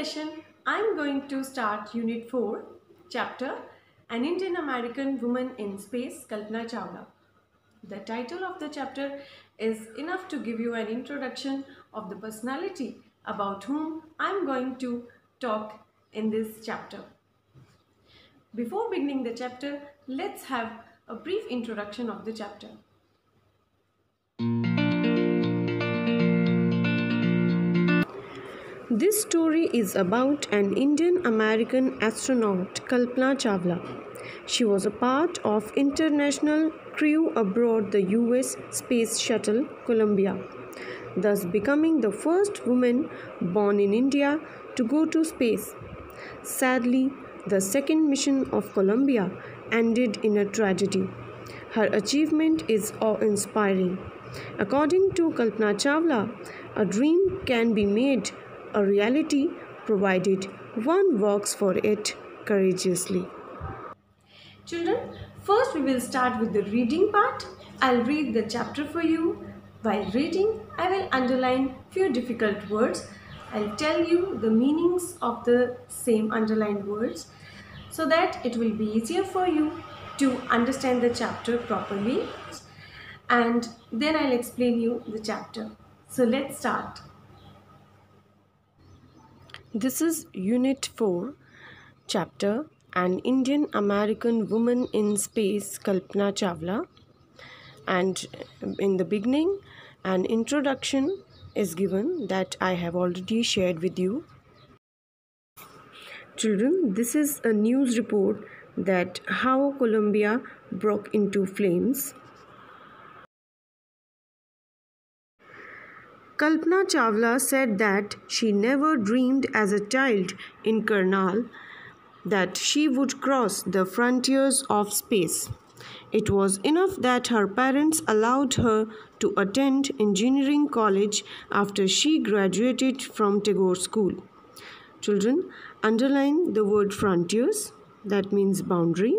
session, I'm going to start Unit 4, Chapter An Indian American Woman in Space, Kalpana Chawla. The title of the chapter is enough to give you an introduction of the personality about whom I'm going to talk in this chapter. Before beginning the chapter, let's have a brief introduction of the chapter. This story is about an Indian American astronaut, Kalpana Chawla. She was a part of international crew aboard the US space shuttle Columbia, thus becoming the first woman born in India to go to space. Sadly, the second mission of Columbia ended in a tragedy. Her achievement is awe-inspiring. According to Kalpana Chawla, a dream can be made a reality provided one works for it courageously. Children, first we will start with the reading part. I'll read the chapter for you. While reading, I will underline few difficult words. I'll tell you the meanings of the same underlined words so that it will be easier for you to understand the chapter properly, and then I'll explain you the chapter. So let's start. This is Unit 4, Chapter An Indian American Woman in Space, Kalpana Chawla. And in the beginning, an introduction is given that I have already shared with you. Children, this is a news report that how Columbia broke into flames. Kalpana Chawla said that she never dreamed as a child in Karnal that she would cross the frontiers of space. It was enough that her parents allowed her to attend engineering college after she graduated from Tagore School. Children, underline the word frontiers, that means boundary,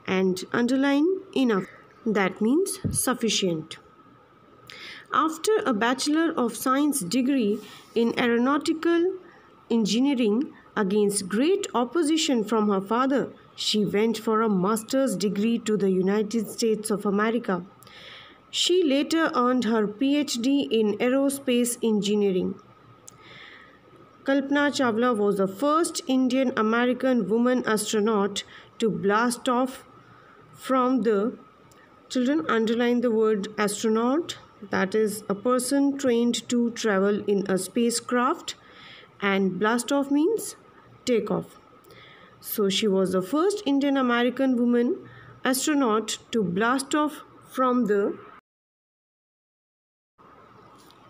and underline enough, that means sufficient. After a Bachelor of Science degree in aeronautical engineering against great opposition from her father, she went for a master's degree to the United States of America. She later earned her PhD in aerospace engineering. Kalpana Chawla was the first Indian American woman astronaut to blast off from the, children, underline the word astronaut, that is a person trained to travel in a spacecraft, and blast off means take off. So she was the first Indian American woman astronaut to blast off from the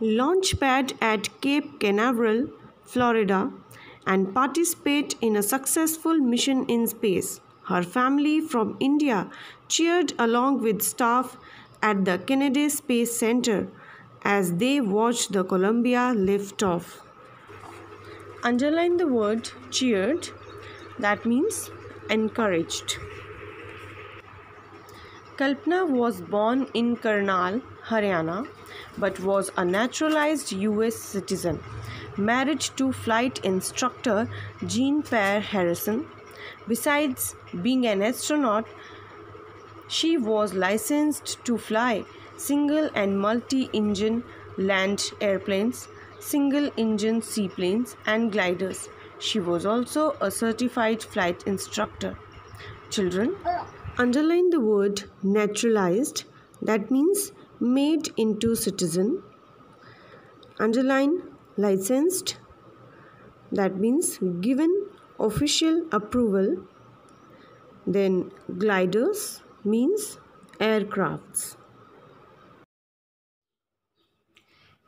launch pad at Cape Canaveral, Florida, and participate in a successful mission in space. Her family from India cheered along with staff at the Kennedy Space Center as they watched the Columbia lift off. Underline the word cheered, that means encouraged. Kalpana was born in Karnal, Haryana, but was a naturalized US citizen, married to flight instructor Jean-Pierre Harrison. Besides being an astronaut, she was licensed to fly single and multi-engine land airplanes, single-engine seaplanes, and gliders. She was also a certified flight instructor. Children, underline the word naturalized, that means made into citizen. Underline licensed, that means given official approval. Then gliders means aircrafts.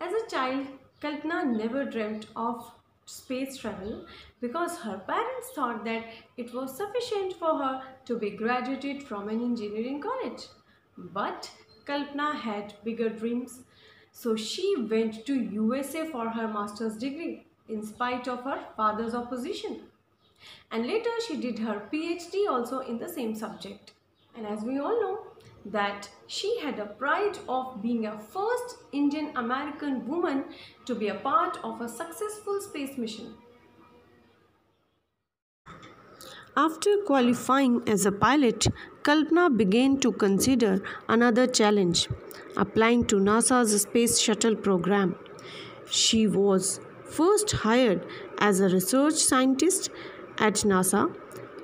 As a child, Kalpana never dreamt of space travel because her parents thought that it was sufficient for her to be graduated from an engineering college. But Kalpana had bigger dreams, so she went to USA for her master's degree in spite of her father's opposition. And later she did her PhD also in the same subject. And as we all know that she had a pride of being a first Indian American woman to be a part of a successful space mission. After qualifying as a pilot, Kalpana began to consider another challenge, applying to NASA's Space Shuttle program. She was first hired as a research scientist at NASA.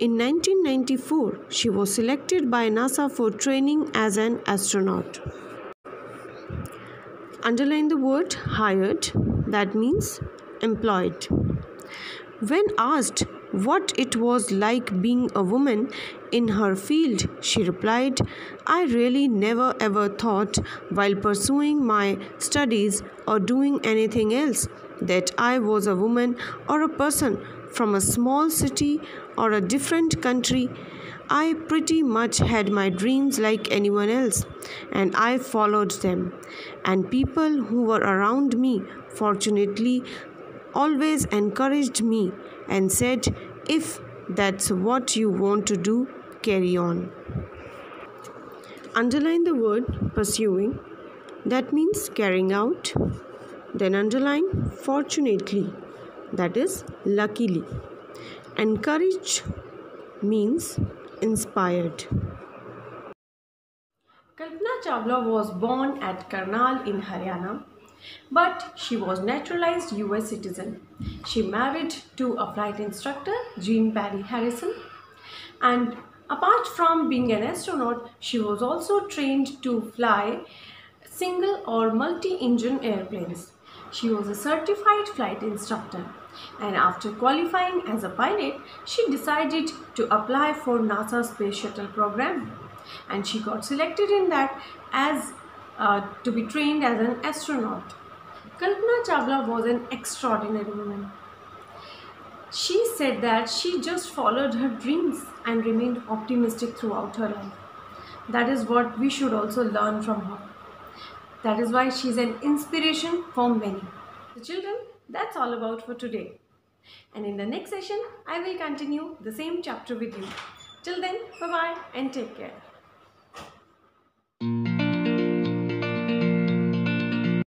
In 1994, she was selected by NASA for training as an astronaut. Underline the word hired, that means employed. When asked what it was like being a woman in her field, she replied, I really never ever thought while pursuing my studies or doing anything else that I was a woman or a person from a small city or a different country. I pretty much had my dreams like anyone else, and I followed them. And people who were around me, fortunately, always encouraged me and said, if that's what you want to do, carry on. Underline the word pursuing, that means carrying out. Then underline fortunately, that is luckily. Encouraged means inspired. Kalpana Chawla was born at Karnal in Haryana, but she was naturalized US citizen. She married to a flight instructor, Jean Parry Harrison, and apart from being an astronaut, she was also trained to fly single or multi-engine airplanes. She was a certified flight instructor, and after qualifying as a pilot, she decided to apply for NASA Space Shuttle program, and she got selected in that as to be trained as an astronaut. Kalpana Chawla was an extraordinary woman. She said that she just followed her dreams and remained optimistic throughout her life. That is what we should also learn from her. That is why she is an inspiration for many. So children, that's all about for today. And in the next session, I will continue the same chapter with you. Till then, bye-bye and take care.